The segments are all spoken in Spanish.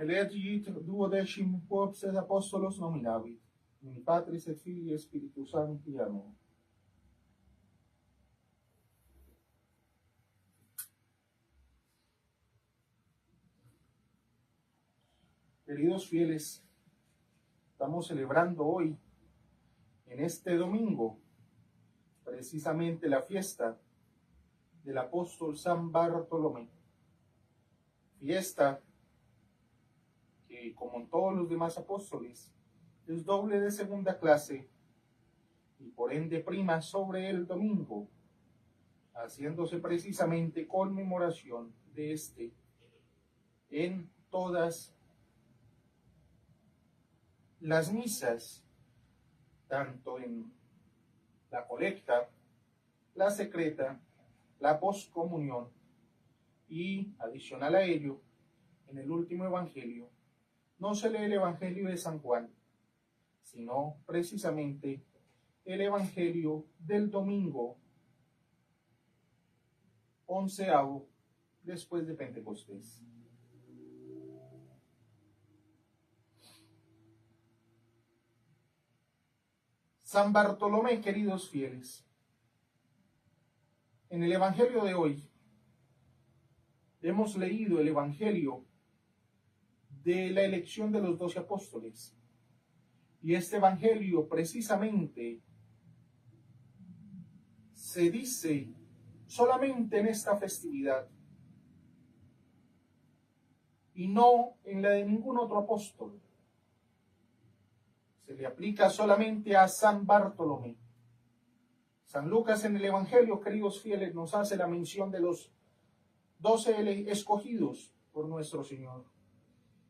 Elegit duodecim quops et apostolos nominavit, in Patris et Filii et Spiritus Sancti. Amén. Queridos fieles, estamos celebrando hoy, en este domingo, precisamente la fiesta del apóstol San Bartolomé. Fiesta que, como en todos los demás apóstoles, es doble de segunda clase y por ende prima sobre el domingo, haciéndose precisamente conmemoración de este en todas las misas, tanto en la colecta, la secreta, la poscomunión y, adicional a ello, en el último evangelio, no se lee el evangelio de San Juan, sino precisamente el evangelio del domingo 11º después de Pentecostés. San Bartolomé, queridos fieles, en el evangelio de hoy hemos leído el evangelio de la elección de los 12 apóstoles. Y este evangelio precisamente se dice solamente en esta festividad y no en la de ningún otro apóstol. Se le aplica solamente a San Bartolomé. San Lucas en el evangelio, queridos fieles, nos hace la mención de los 12 escogidos por nuestro Señor.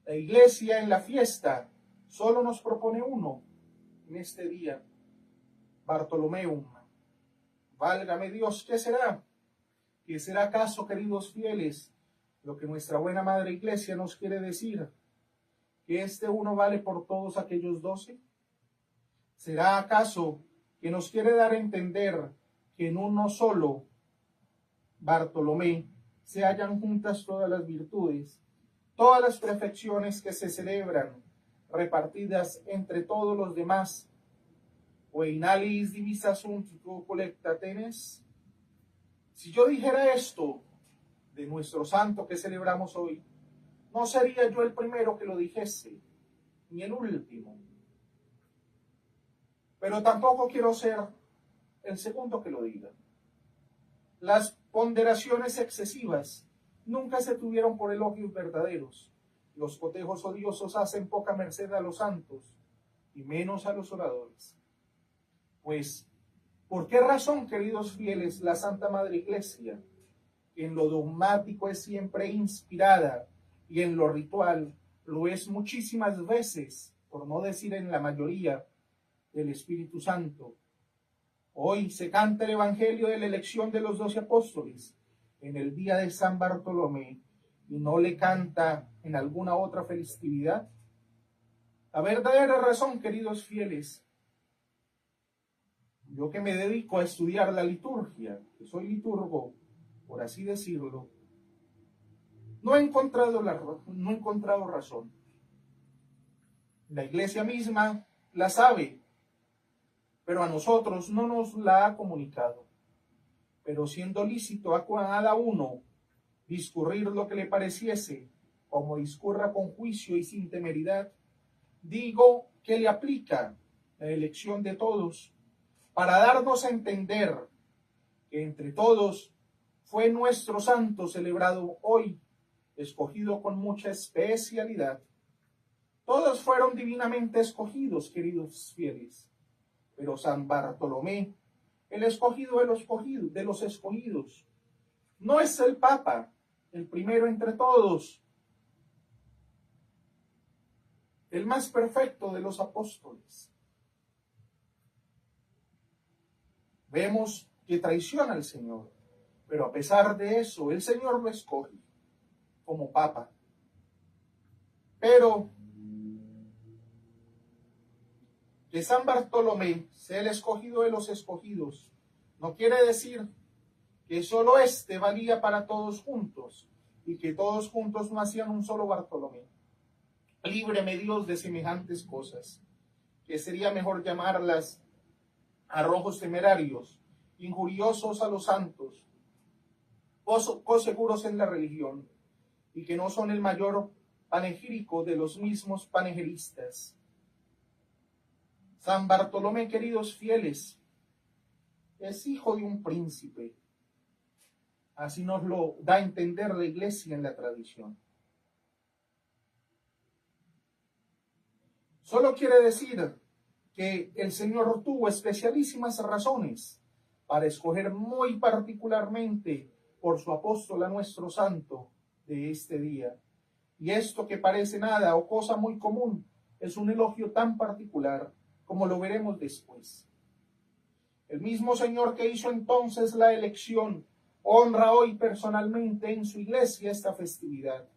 La iglesia en la fiesta solo nos propone uno en este día, Bartolomeum. Válgame Dios, ¿qué será? ¿Qué será acaso, queridos fieles, lo que nuestra buena Madre Iglesia nos quiere decir? ¿Que este uno vale por todos aquellos 12? ¿Será acaso que nos quiere dar a entender que en uno solo, Bartolomé, se hallan juntas todas las virtudes, todas las perfecciones que se celebran, repartidas entre todos los demás? O in alis divisa sunt collecta tenes. Si yo dijera esto de nuestro santo que celebramos hoy, no sería yo el primero que lo dijese, ni el último. Pero tampoco quiero ser el segundo que lo diga. Las ponderaciones excesivas nunca se tuvieron por elogios verdaderos. Los cotejos odiosos hacen poca merced a los santos y menos a los oradores. Pues, ¿por qué razón, queridos fieles, la Santa Madre Iglesia, que en lo dogmático es siempre inspirada y en lo ritual lo es muchísimas veces, por no decir en la mayoría, del Espíritu Santo, hoy se canta el evangelio de la elección de los 12 apóstoles en el día de San Bartolomé y no le canta en alguna otra festividad? La verdadera razón, queridos fieles, yo que me dedico a estudiar la liturgia, que soy liturgo, por así decirlo, no he encontrado razón. La iglesia misma la sabe, pero a nosotros no nos la ha comunicado. Pero siendo lícito a cada uno discurrir lo que le pareciese, como discurra con juicio y sin temeridad, digo que le aplica la elección de todos, para darnos a entender que entre todos fue nuestro santo celebrado hoy, escogido con mucha especialidad. Todos fueron divinamente escogidos, queridos fieles, pero San Bartolomé, el escogido de los escogidos, no es el Papa, el primero entre todos, el más perfecto de los apóstoles. Vemos que traiciona al Señor, pero a pesar de eso, el Señor lo escoge como Papa. Pero que San Bartolomé sea el escogido de los escogidos no quiere decir que solo este valía para todos juntos y que todos juntos no hacían un solo Bartolomé. Líbreme, Dios, de semejantes cosas, que sería mejor llamarlas arrojos temerarios, injuriosos a los santos, seguros en la religión, y que no son el mayor panegírico de los mismos panegiristas. San Bartolomé, queridos fieles, es hijo de un príncipe. Así nos lo da a entender la Iglesia en la tradición. Solo quiere decir que el Señor tuvo especialísimas razones para escoger muy particularmente por su apóstol a nuestro santo de este día. Y esto, que parece nada o cosa muy común, es un elogio tan particular, como lo veremos después. El mismo Señor que hizo entonces la elección honra hoy personalmente en su iglesia esta festividad.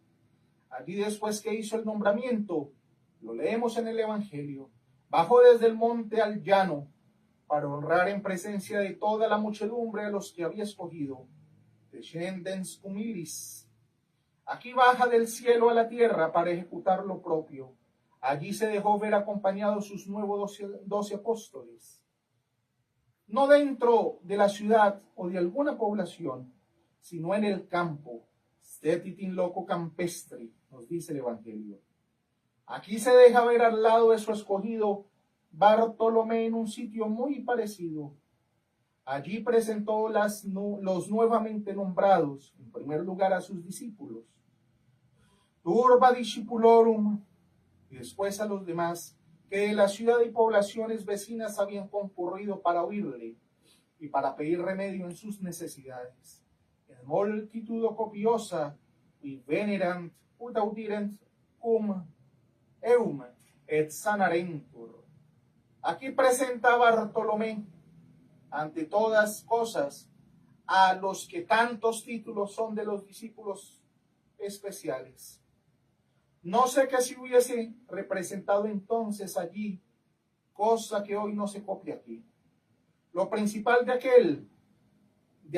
Allí, después que hizo el nombramiento, lo leemos en el Evangelio, bajó desde el monte al llano para honrar en presencia de toda la muchedumbre a los que había escogido. Descendens humilis. Aquí baja del cielo a la tierra para ejecutar lo propio. Allí se dejó ver acompañado sus nuevos 12 apóstoles. No dentro de la ciudad o de alguna población, sino en el campo. Stetit in loco campestri, nos dice el Evangelio. Aquí se deja ver al lado de su escogido Bartolomé en un sitio muy parecido. Allí presentó los nuevamente nombrados, en primer lugar a sus discípulos, turba discipulorum, y después a los demás, que de la ciudad y poblaciones vecinas habían concurrido para oírle y para pedir remedio en sus necesidades. En multitudo copiosa y venerant ut audirent cum eum et sanarentur. Aquí presenta Bartolomé, ante todas cosas, a los que tantos títulos son de los discípulos especiales. No sé qué si hubiese representado entonces allí, cosa que hoy no se copia aquí. Lo principal de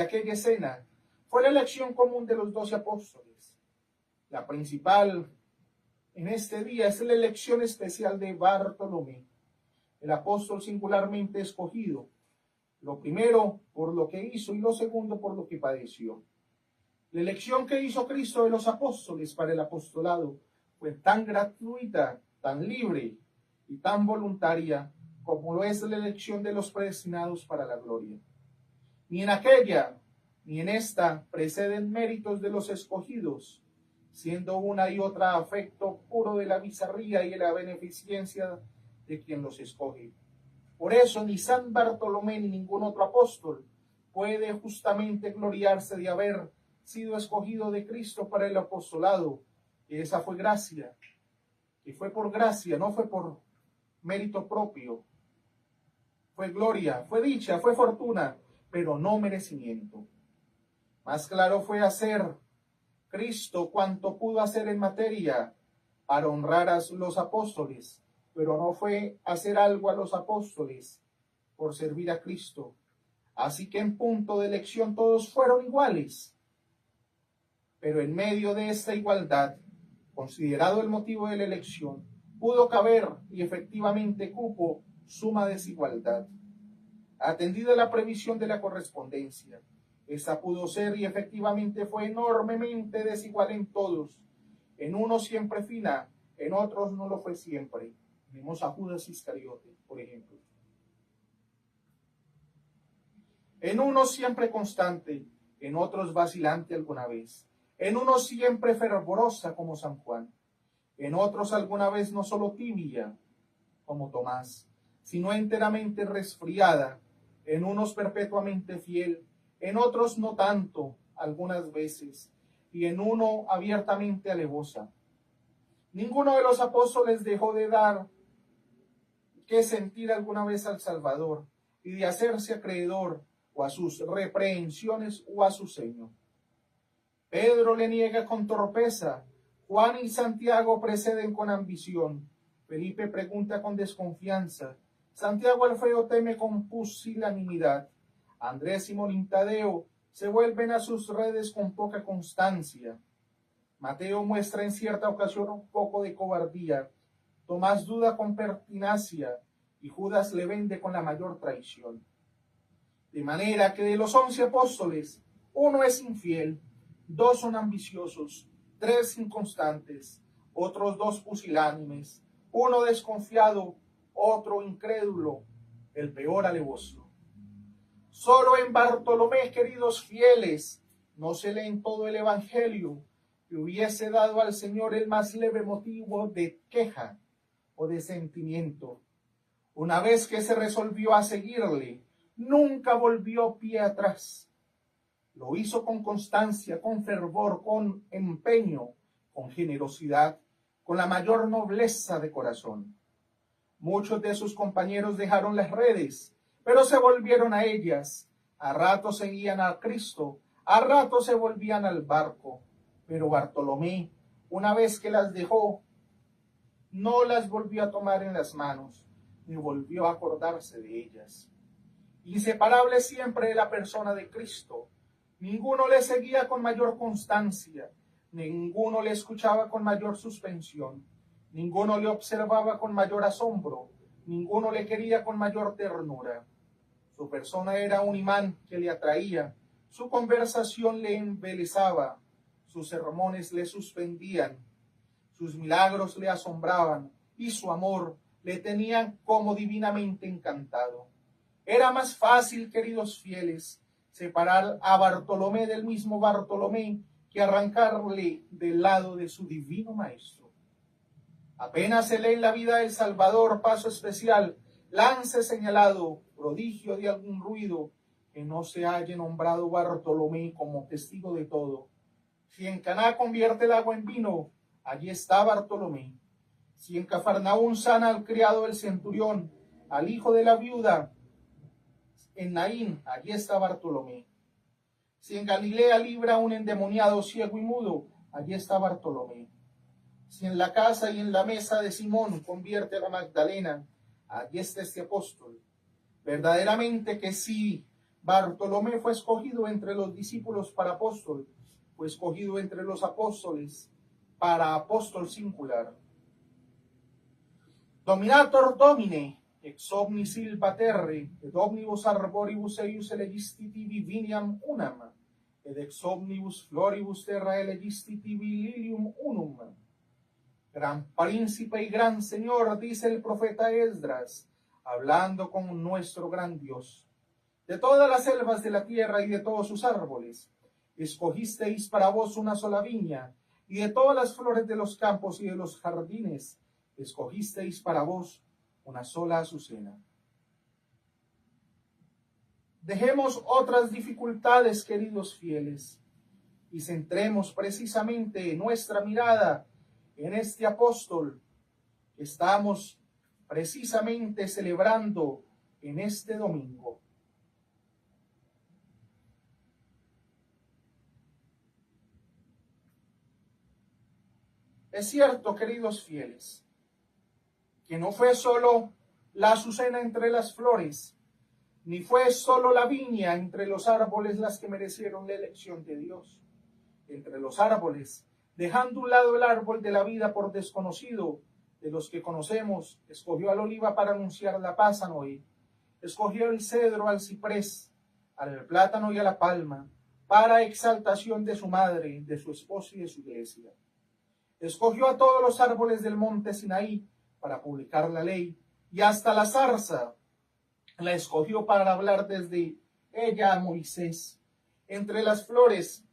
aquella escena fue la elección común de los 12 apóstoles. La principal en este día es la elección especial de Bartolomé, el apóstol singularmente escogido. Lo primero por lo que hizo y lo segundo por lo que padeció. La elección que hizo Cristo de los apóstoles para el apostolado fue tan gratuita, tan libre y tan voluntaria como lo es la elección de los predestinados para la gloria. Ni en aquella ni en esta preceden méritos de los escogidos, siendo una y otra afecto puro de la bizarría y de la beneficencia de quien los escoge. Por eso ni San Bartolomé ni ningún otro apóstol puede justamente gloriarse de haber sido escogido de Cristo para el apostolado. Que esa fue gracia, que fue por gracia, no fue por mérito propio. Fue gloria, fue dicha, fue fortuna, pero no merecimiento. Más claro fue hacer Cristo cuanto pudo hacer en materia para honrar a los apóstoles, pero no fue hacer algo a los apóstoles por servir a Cristo. Así que en punto de elección todos fueron iguales. Pero en medio de esta igualdad, considerado el motivo de la elección, pudo caber y efectivamente cupo suma desigualdad. Atendida la previsión de la correspondencia, esta pudo ser y efectivamente fue enormemente desigual en todos. En unos siempre fina, en otros no lo fue siempre. Vemos a Judas Iscariote, por ejemplo. En unos siempre constante, en otros vacilante alguna vez. En unos siempre fervorosa como San Juan, en otros alguna vez no solo tibia como Tomás, sino enteramente resfriada, en unos perpetuamente fiel, en otros no tanto, algunas veces, y en uno abiertamente alevosa. Ninguno de los apóstoles dejó de dar que sentir alguna vez al Salvador y de hacerse acreedor o a sus reprehensiones o a su seño. Pedro le niega con torpeza, Juan y Santiago preceden con ambición, Felipe pregunta con desconfianza, Santiago el feo teme con pusilanimidad, Andrés, Simón y Tadeo se vuelven a sus redes con poca constancia. Mateo muestra en cierta ocasión un poco de cobardía, Tomás duda con pertinacia y Judas le vende con la mayor traición. De manera que de los 11 apóstoles, uno es infiel, 2 son ambiciosos, 3 inconstantes, otros 2 pusilánimes, uno desconfiado, otro incrédulo, el peor alevoso. Solo en Bartolomé, queridos fieles, no se lee en todo el Evangelio que hubiese dado al Señor el más leve motivo de queja o de sentimiento. Una vez que se resolvió a seguirle, nunca volvió pie atrás. Lo hizo con constancia, con fervor, con empeño, con generosidad, con la mayor nobleza de corazón. Muchos de sus compañeros dejaron las redes, pero se volvieron a ellas. A rato seguían a Cristo, a rato se volvían al barco. Pero Bartolomé, una vez que las dejó, no las volvió a tomar en las manos, ni volvió a acordarse de ellas. Inseparable siempre de la persona de Cristo, ninguno le seguía con mayor constancia, ninguno le escuchaba con mayor suspensión, ninguno le observaba con mayor asombro, ninguno le quería con mayor ternura. Su persona era un imán que le atraía, su conversación le embelesaba, sus sermones le suspendían, sus milagros le asombraban y su amor le tenían como divinamente encantado. Era más fácil, queridos fieles, separar a Bartolomé del mismo Bartolomé que arrancarle del lado de su divino maestro. Apenas se lee en la vida del Salvador paso especial, lance señalado, prodigio de algún ruido, que no se haya nombrado Bartolomé como testigo de todo. Si en Caná convierte el agua en vino, allí está Bartolomé. Si en Cafarnaún sana al criado del centurión, al hijo de la viuda, en Naín, allí está Bartolomé. Si en Galilea libra a un endemoniado ciego y mudo, allí está Bartolomé. Si en la casa y en la mesa de Simón convierte a la Magdalena, allí está este apóstol. Verdaderamente que sí, Bartolomé fue escogido entre los discípulos para apóstol, fue escogido entre los apóstoles para apóstol singular. Dominator Domine, ex omnis silva terre, ed omnibus arboribus eius elegistiti viviniam unam, ed ex omnibus floribus terra elegistiti lilium unum. Gran príncipe y gran señor, dice el profeta Esdras, hablando con nuestro gran Dios. De todas las selvas de la tierra y de todos sus árboles, escogisteis para vos una sola viña, y de todas las flores de los campos y de los jardines, escogisteis para vos una sola azucena. Dejemos otras dificultades, queridos fieles, y centremos precisamente nuestra mirada en este apóstol que estamos precisamente celebrando en este domingo. Es cierto, queridos fieles, que no fue solo la azucena entre las flores, ni fue solo la viña entre los árboles las que merecieron la elección de Dios. Entre los árboles, dejando a un lado el árbol de la vida por desconocido de los que conocemos, escogió al oliva para anunciar la paz a Noé, escogió el cedro al ciprés, al plátano y a la palma, para exaltación de su madre, de su esposo y de su iglesia. Escogió a todos los árboles del monte Sinaí para publicar la ley, y hasta la zarza la escogió para hablar desde ella a Moisés. Entre las flores,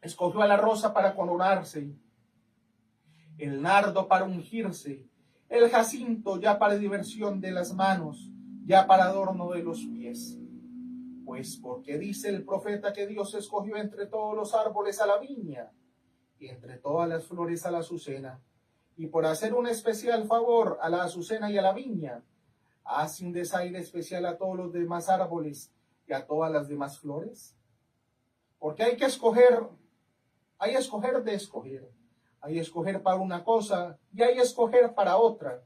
escogió a la rosa para coronarse, el nardo para ungirse, el jacinto ya para diversión de las manos, ya para adorno de los pies. Pues porque dice el profeta que Dios escogió entre todos los árboles a la viña, y entre todas las flores a la azucena, y por hacer un especial favor a la azucena y a la viña, hace un desaire especial a todos los demás árboles y a todas las demás flores. Porque hay que escoger, hay escoger de escoger, hay escoger para una cosa y hay escoger para otra,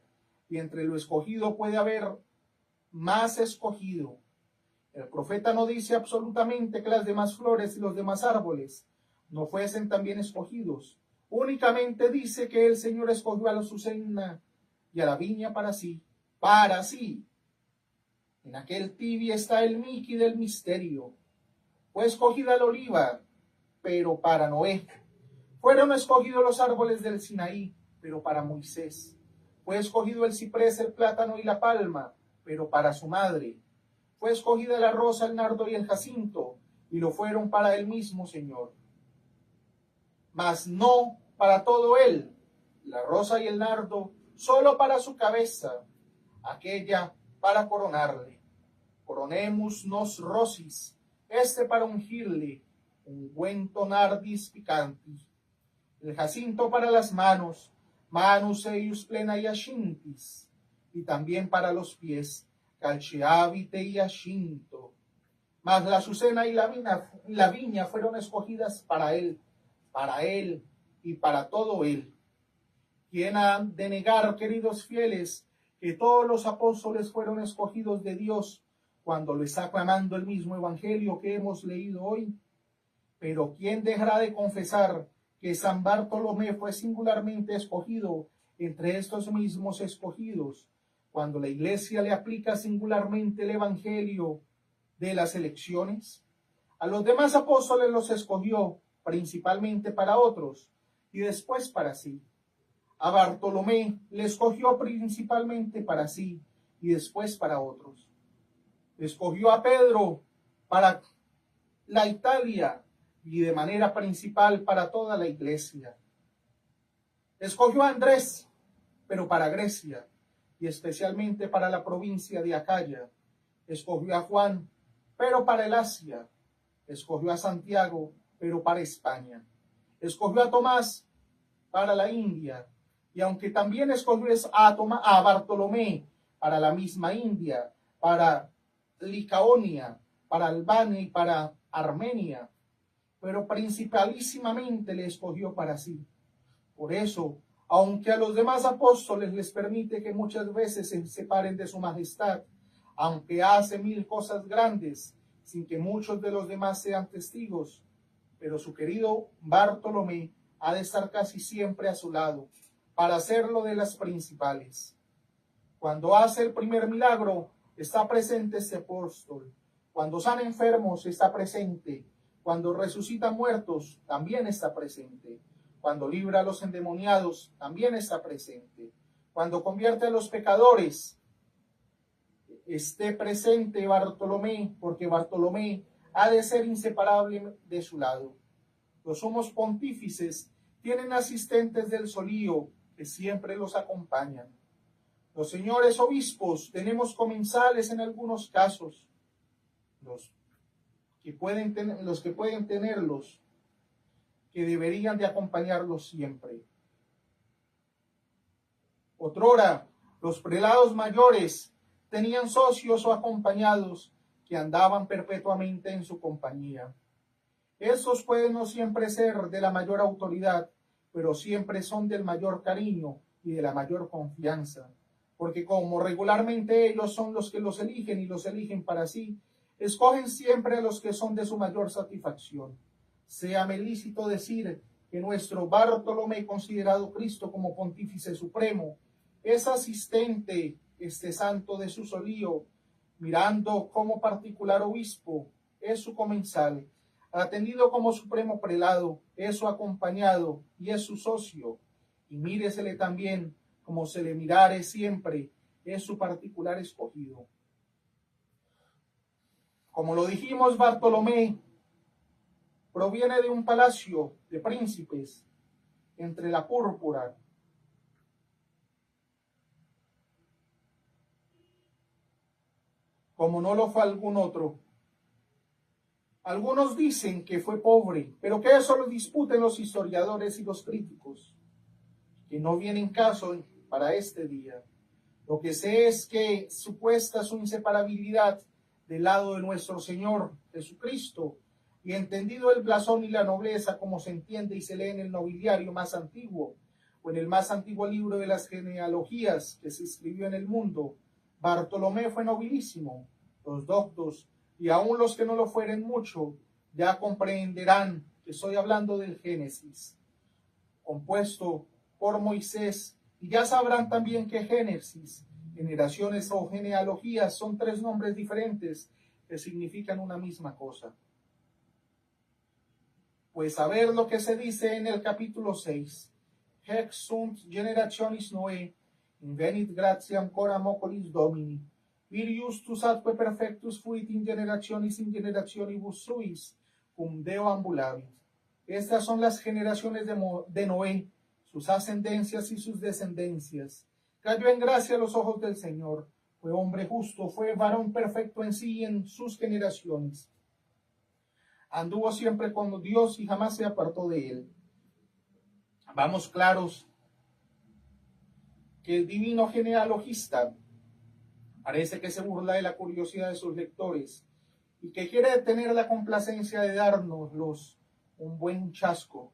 y entre lo escogido puede haber más escogido. El profeta no dice absolutamente que las demás flores y los demás árboles no fuesen también escogidos, Únicamente dice que el Señor escogió a la azucena y a la viña para sí, para sí. En aquel tibia está el miqui del misterio. Fue escogida la oliva, pero para Noé. Fueron escogidos los árboles del Sinaí, pero para Moisés. Fue escogido el ciprés, el plátano y la palma, pero para su madre. Fue escogida la rosa, el nardo y el jacinto, y lo fueron para el mismo Señor. Mas no para todo él, la rosa y el nardo, solo para su cabeza, aquella para coronarle. Coronemus nos rosis, para ungirle, ungüento nardis picanti. El jacinto para las manos, manus eius plena y ascintis, y también para los pies, calceavite y ascinto. Mas la azucena y la viña fueron escogidas para él y para todo él. ¿Quién ha de negar, queridos fieles, que todos los apóstoles fueron escogidos de Dios cuando les está clamando el mismo evangelio que hemos leído hoy? Pero ¿quién dejará de confesar que San Bartolomé fue singularmente escogido entre estos mismos escogidos, cuando la Iglesia le aplica singularmente el evangelio de las elecciones? A los demás apóstoles los escogió principalmente para otros y después para sí. A Bartolomé le escogió principalmente para sí y después para otros. Escogió a Pedro para la Italia y de manera principal para toda la Iglesia. Escogió a Andrés, pero para Grecia y especialmente para la provincia de Acaya. Escogió a Juan, pero para el Asia. Escogió a Santiago, pero para España. Escogió a Tomás para la India, y aunque también escogió a Bartolomé para la misma India, para Licaonia, para Albania y para Armenia, pero principalísimamente le escogió para sí. Por eso, aunque a los demás apóstoles les permite que muchas veces se separen de su majestad, aunque hace 1000 cosas grandes, sin que muchos de los demás sean testigos, pero su querido Bartolomé ha de estar casi siempre a su lado, para hacerlo de las principales. Cuando hace el primer milagro, está presente este apóstol. Cuando sana enfermos, está presente. Cuando resucita muertos, también está presente. Cuando libra a los endemoniados, también está presente. Cuando convierte a los pecadores, esté presente Bartolomé, porque Bartolomé ha de ser inseparable de su lado. Los sumos pontífices tienen asistentes del solío que siempre los acompañan. Los señores obispos tenemos comensales en algunos casos, los que pueden tenerlos, que deberían de acompañarlos siempre. Otrora, los prelados mayores tenían socios o acompañados que andaban perpetuamente en su compañía. Estos pueden no siempre ser de la mayor autoridad, pero siempre son del mayor cariño y de la mayor confianza, porque como regularmente ellos son los que los eligen y los eligen para sí, escogen siempre a los que son de su mayor satisfacción. Séame lícito decir que nuestro Bartolomé, considerado Cristo como pontífice supremo, es asistente, santo de su solío, mirando como particular obispo, es su comensal, atendido como supremo prelado, es su acompañado y es su socio, y míresele también como se le mirare siempre, es su particular escogido. Como lo dijimos, Bartolomé proviene de un palacio de príncipes entre la púrpura, como no lo fue algún otro. Algunos dicen que fue pobre, pero que eso lo disputen los historiadores y los críticos, que no viene en caso para este día. Lo que sé es que supuesta su inseparabilidad del lado de nuestro Señor Jesucristo, y entendido el blasón y la nobleza como se entiende y se lee en el nobiliario más antiguo, o en el más antiguo libro de las genealogías que se escribió en el mundo, Bartolomé fue nobilísimo. Los doctos, y aún los que no lo fueren mucho, ya comprenderán que estoy hablando del Génesis. compuesto por Moisés. Y ya sabrán también que Génesis, generaciones o genealogías son tres nombres diferentes que significan una misma cosa. Pues a ver lo que se dice en el capítulo 6. Hec sunt generationis Noé, invenit gratiam coram oculis Domini, vir justus atque perfectus fuit in generationibus suis, cum Deo ambulabit. Estas son las generaciones de Noé, sus ascendencias y sus descendencias. Cayó en gracia a los ojos del Señor, fue hombre justo, fue varón perfecto en sí y en sus generaciones. Anduvo siempre con Dios y jamás se apartó de él. Vamos claros que el divino genealogista parece que se burla de la curiosidad de sus lectores y que quiere tener la complacencia de darnos un buen chasco.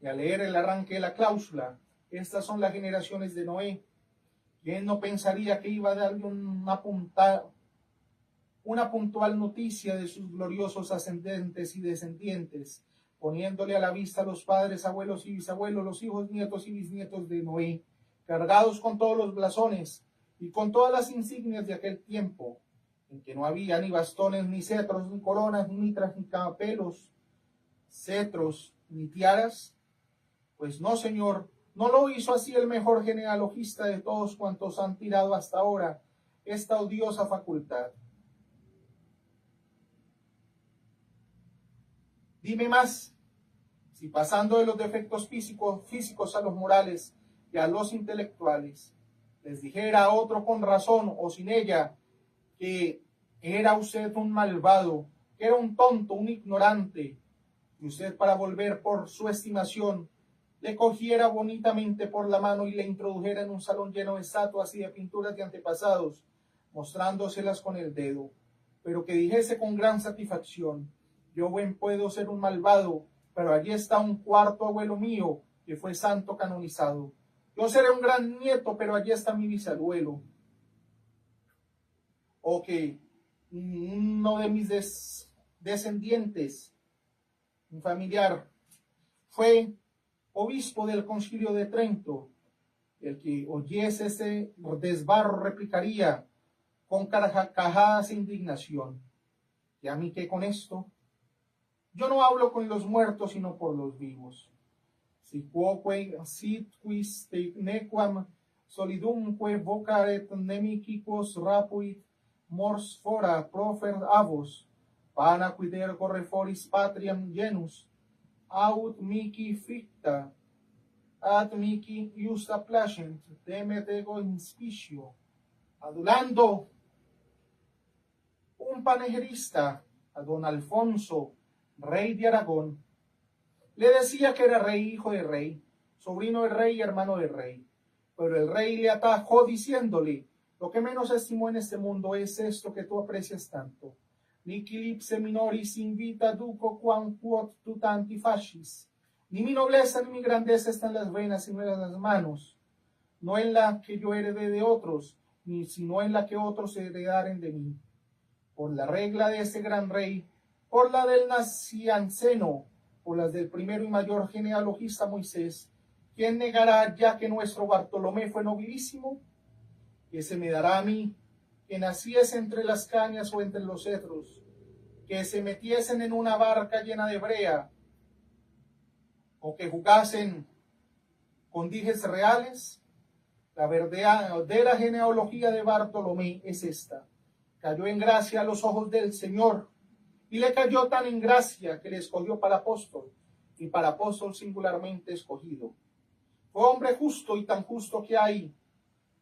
Y al leer el arranque de la cláusula, estas son las generaciones de Noé. ¿Quién no pensaría que iba a darle una puntual noticia de sus gloriosos ascendentes y descendientes, poniéndole a la vista a los padres, abuelos y bisabuelos, los hijos, nietos y bisnietos de Noé, cargados con todos los blasones y con todas las insignias de aquel tiempo, en que no había ni bastones, ni cetros, ni coronas, ni mitras, ni capelos, cetros, ni tiaras? Pues no, Señor, no lo hizo así el mejor genealogista de todos cuantos han tirado hasta ahora esta odiosa facultad. Dime más, si pasando de los defectos físicos a los morales y a los intelectuales, les dijera a otro con razón o sin ella que era usted un malvado, que era un tonto, un ignorante, y usted para volver por su estimación le cogiera bonitamente por la mano y le introdujera en un salón lleno de estatuas y de pinturas de antepasados, mostrándoselas con el dedo, pero que dijese con gran satisfacción: yo bien puedo ser un malvado, pero allí está un cuarto abuelo mío que fue santo canonizado. Yo seré un gran nieto, pero allí está mi bisabuelo. O que uno de mis descendientes, un familiar, fue obispo del Concilio de Trento. El que oyese ese desbarro replicaría con carcajadas e indignación: ¿y a mí qué con esto? Yo no hablo con los muertos, sino por los vivos. Si quoque sit quis te nequam solidumque vocaret nemicicos rapuit mors fora profer avos, pana quider correforis patriam genus, aut mici ficta, ad mici iusta placent, temet ego inspicio. Adulando un panegirista a don Alfonso, rey de Aragón, le decía que era rey, hijo de rey, sobrino de rey y hermano de rey. Pero el rey le atajó diciéndole: lo que menos estimo en este mundo es esto que tú aprecias tanto. Nici lipse minoris invita duco quam quod tu tanti fascis. Ni mi nobleza ni mi grandeza está en las venas, sino en las manos, no en la que yo heredé de otros, sino en la que otros heredaren de mí. Por la regla de ese gran rey, por la del nacianceno, por las del primero y mayor genealogista Moisés, ¿quién negará ya que nuestro Bartolomé fue nobilísimo? Que se me dará a mí, que naciese entre las cañas o entre los cedros, que se metiesen en una barca llena de brea, o que jugasen con dijes reales. La verdadera genealogía de Bartolomé es esta: cayó en gracia a los ojos del Señor, y le cayó tan en gracia que le escogió para apóstol, y para apóstol singularmente escogido. Fue hombre justo, y tan justo que hay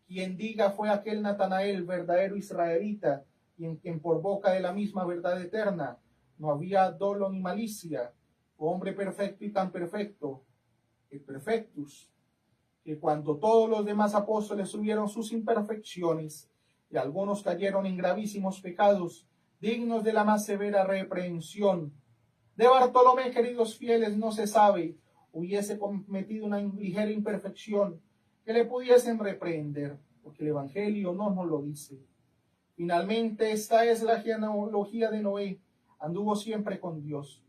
quien diga fue aquel Natanael, verdadero israelita, y en quien por boca de la misma verdad eterna no había dolo ni malicia. Fue hombre perfecto y tan perfecto, el perfectus, que cuando todos los demás apóstoles tuvieron sus imperfecciones, y algunos cayeron en gravísimos pecados, dignos de la más severa reprehensión, de Bartolomé, queridos fieles, no se sabe hubiese cometido una ligera imperfección que le pudiesen reprehender, porque el Evangelio no nos lo dice. Finalmente, esta es la genealogía de Noé: anduvo siempre con Dios.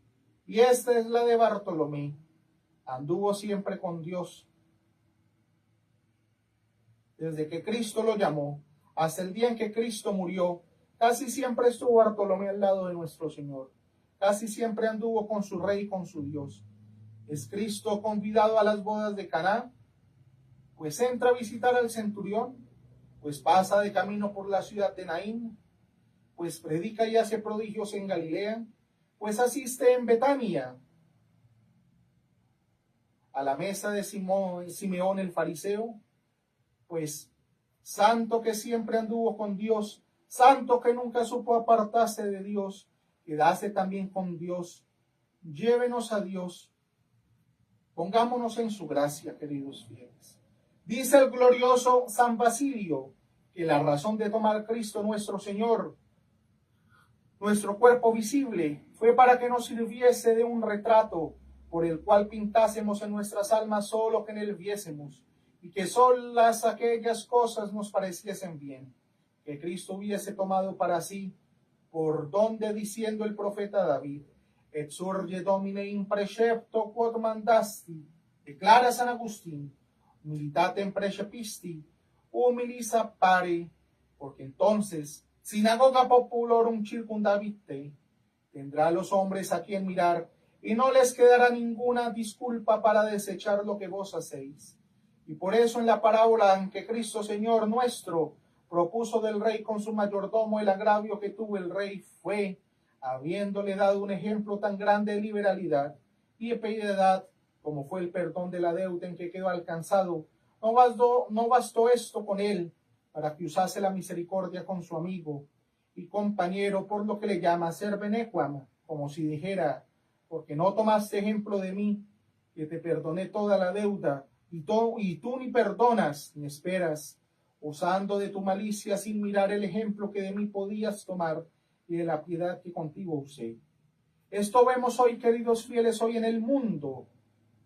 Y esta es la de Bartolomé: Anduvo siempre con Dios. Desde que Cristo lo llamó hasta el día en que Cristo murió, casi siempre estuvo Bartolomé al lado de nuestro Señor. Casi siempre anduvo con su Rey y con su Dios. ¿Es Cristo convidado a las bodas de Caná? Pues entra a visitar al centurión, pues pasa de camino por la ciudad de Naín, pues predica y hace prodigios en Galilea, pues asiste en Betania a la mesa de Simeón el fariseo, pues santo que siempre anduvo con Dios, santo que nunca supo apartarse de Dios, quedase también con Dios. Llévenos a Dios, pongámonos en su gracia, queridos fieles. Dice el glorioso San Basilio que la razón de tomar Cristo nuestro Señor, nuestro cuerpo visible, fue para que nos sirviese de un retrato por el cual pintásemos en nuestras almas solo que en él viésemos, y que solas aquellas cosas nos pareciesen bien, que Cristo hubiese tomado para sí, por donde diciendo el profeta David, et surge domine in precepto quod mandasti, declara San Agustín, humilitatem precepisti, humilis appare, porque entonces, sinagoga populorum circundavit, tendrá a los hombres a quien mirar, y no les quedará ninguna disculpa para desechar lo que vos hacéis. Y por eso en la parábola en que Cristo Señor nuestro propuso del rey con su mayordomo el agravio que tuvo el rey fue, habiéndole dado un ejemplo tan grande de liberalidad y de piedad como fue el perdón de la deuda en que quedó alcanzado, no bastó esto con él para que usase la misericordia con su amigo y compañero, por lo que le llama ser benequam, como si dijera, porque no tomaste ejemplo de mí, que te perdoné toda la deuda, y tú ni perdonas ni esperas, usando de tu malicia sin mirar el ejemplo que de mí podías tomar y de la piedad que contigo usé. Esto vemos hoy, queridos fieles, hoy en el mundo.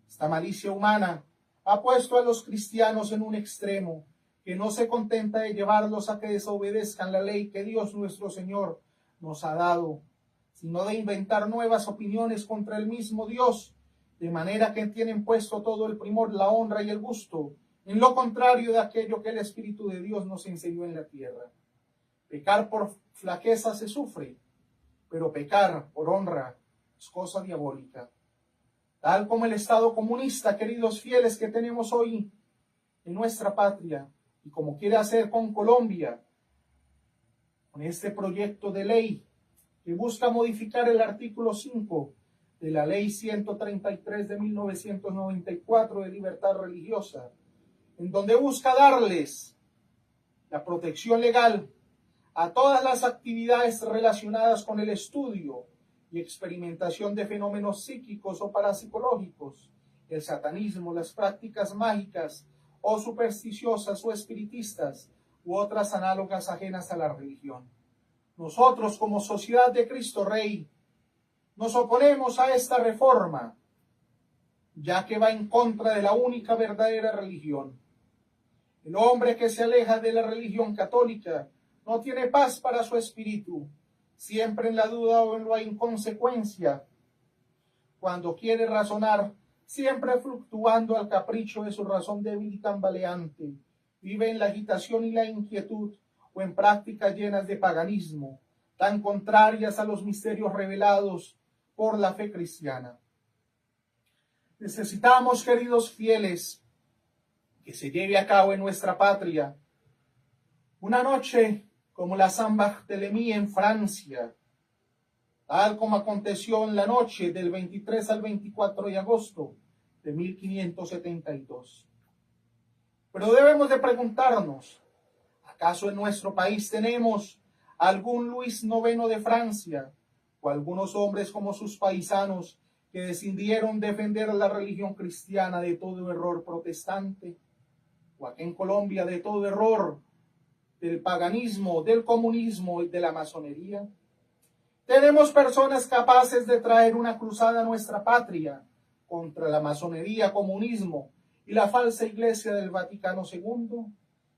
Esta malicia humana ha puesto a los cristianos en un extremo que no se contenta de llevarlos a que desobedezcan la ley que Dios nuestro Señor nos ha dado, sino de inventar nuevas opiniones contra el mismo Dios, de manera que tienen puesto todo el primor, la honra y el gusto en lo contrario de aquello que el Espíritu de Dios nos enseñó en la tierra. Pecar por flaqueza se sufre, pero pecar por honra es cosa diabólica. Tal como el Estado comunista, queridos fieles, que tenemos hoy en nuestra patria, y como quiere hacer con Colombia, con este proyecto de ley que busca modificar el artículo 5 de la ley 133 de 1994 de libertad religiosa, en donde busca darles la protección legal a todas las actividades relacionadas con el estudio y experimentación de fenómenos psíquicos o parapsicológicos, el satanismo, las prácticas mágicas o supersticiosas o espiritistas u otras análogas ajenas a la religión. Nosotros, como Sociedad de Cristo Rey, nos oponemos a esta reforma, ya que va en contra de la única verdadera religión. El hombre que se aleja de la religión católica no tiene paz para su espíritu, siempre en la duda o en la inconsecuencia. Cuando quiere razonar, siempre fluctuando al capricho de su razón débil y tambaleante, vive en la agitación y la inquietud o en prácticas llenas de paganismo, tan contrarias a los misterios revelados por la fe cristiana. Necesitamos, queridos fieles, que se lleve a cabo en nuestra patria una noche como la Saint-Barthélemy en Francia, tal como aconteció en la noche del 23 al 24 de agosto de 1572. Pero debemos de preguntarnos, ¿acaso en nuestro país tenemos algún Luis IX de Francia o algunos hombres como sus paisanos que decidieron defender la religión cristiana de todo error protestante? ¿O aquí en Colombia de todo error del paganismo, del comunismo y de la masonería? Tenemos personas capaces de traer una cruzada a nuestra patria contra la masonería, comunismo y la falsa iglesia del Vaticano II.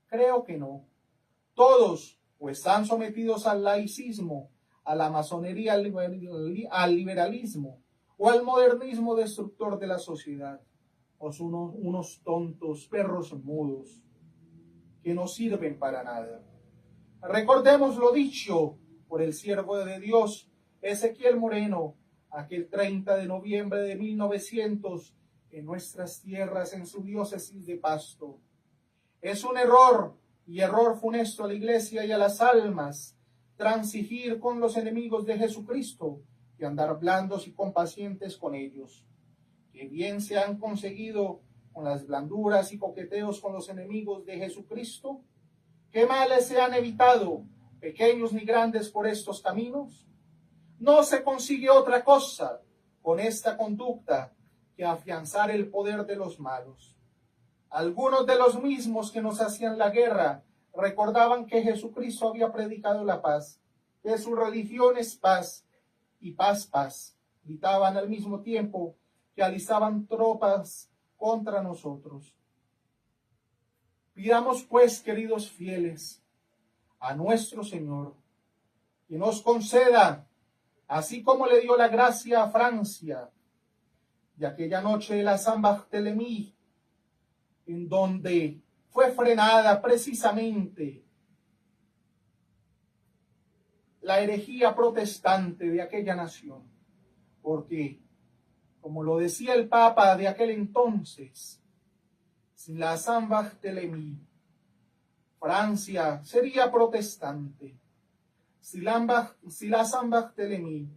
Creo que no. Todos o están sometidos al laicismo, a la masonería, al liberalismo o al modernismo destructor de la sociedad. o son unos tontos perros mudos que no sirven para nada. Recordemos lo dicho por el siervo de Dios, Ezequiel Moreno, aquel 30 de noviembre de 1900, en nuestras tierras, en su diócesis de Pasto. Es un error, y error funesto a la iglesia y a las almas, transigir con los enemigos de Jesucristo y andar blandos y compacientes con ellos. Que bien se han conseguido con las blanduras y coqueteos con los enemigos de Jesucristo. ¿Qué males se han evitado, pequeños ni grandes, por estos caminos? No se consigue otra cosa con esta conducta que afianzar el poder de los malos. Algunos de los mismos que nos hacían la guerra recordaban que Jesucristo había predicado la paz, que su religión es paz, y paz, paz. Gritaban al mismo tiempo que alistaban tropas contra nosotros. Pidamos pues, queridos fieles, a nuestro Señor, que nos conceda, así como le dio la gracia a Francia, de aquella noche de la Saint-Barthélemy, en donde fue frenada precisamente la herejía protestante de aquella nación, porque, como lo decía el Papa de aquel entonces, sin la Saint-Barthélemy, Francia sería protestante. Si la Saint-Barthélemy,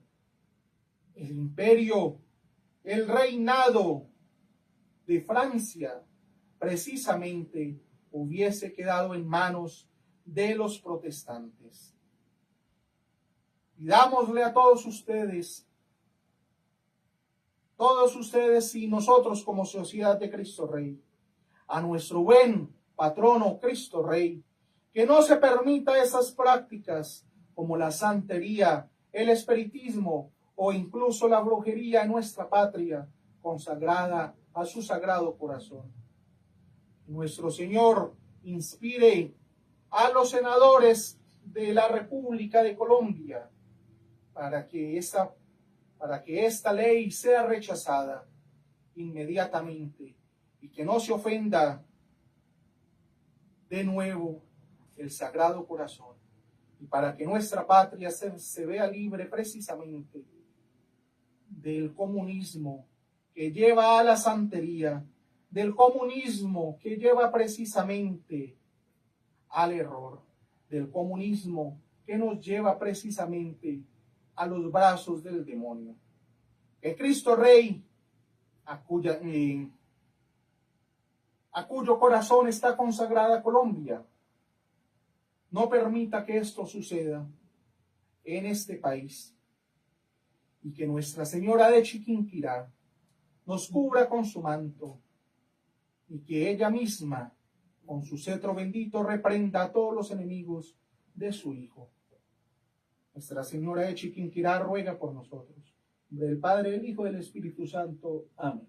el imperio, el reinado de Francia, precisamente hubiese quedado en manos de los protestantes. Pidámosle a todos ustedes y nosotros como Sociedad de Cristo Rey, a nuestro buen patrono Cristo Rey, que no se permita esas prácticas como la santería, el espiritismo o incluso la brujería en nuestra patria consagrada a su sagrado corazón. Nuestro Señor inspire a los senadores de la República de Colombia para que esta ley sea rechazada inmediatamente y que no se ofenda de nuevo el Sagrado Corazón, y para que nuestra patria se vea libre precisamente del comunismo que lleva a la santería, del comunismo que lleva precisamente al error, del comunismo que nos lleva precisamente a los brazos del demonio. Que Cristo Rey, a cuyo corazón está consagrada Colombia, no permita que esto suceda en este país, y que Nuestra Señora de Chiquinquirá nos cubra con su manto, y que ella misma, con su cetro bendito, reprenda a todos los enemigos de su Hijo. Nuestra Señora de Chiquinquirá ruega por nosotros. En nombre del Padre, del Hijo y del Espíritu Santo. Amén.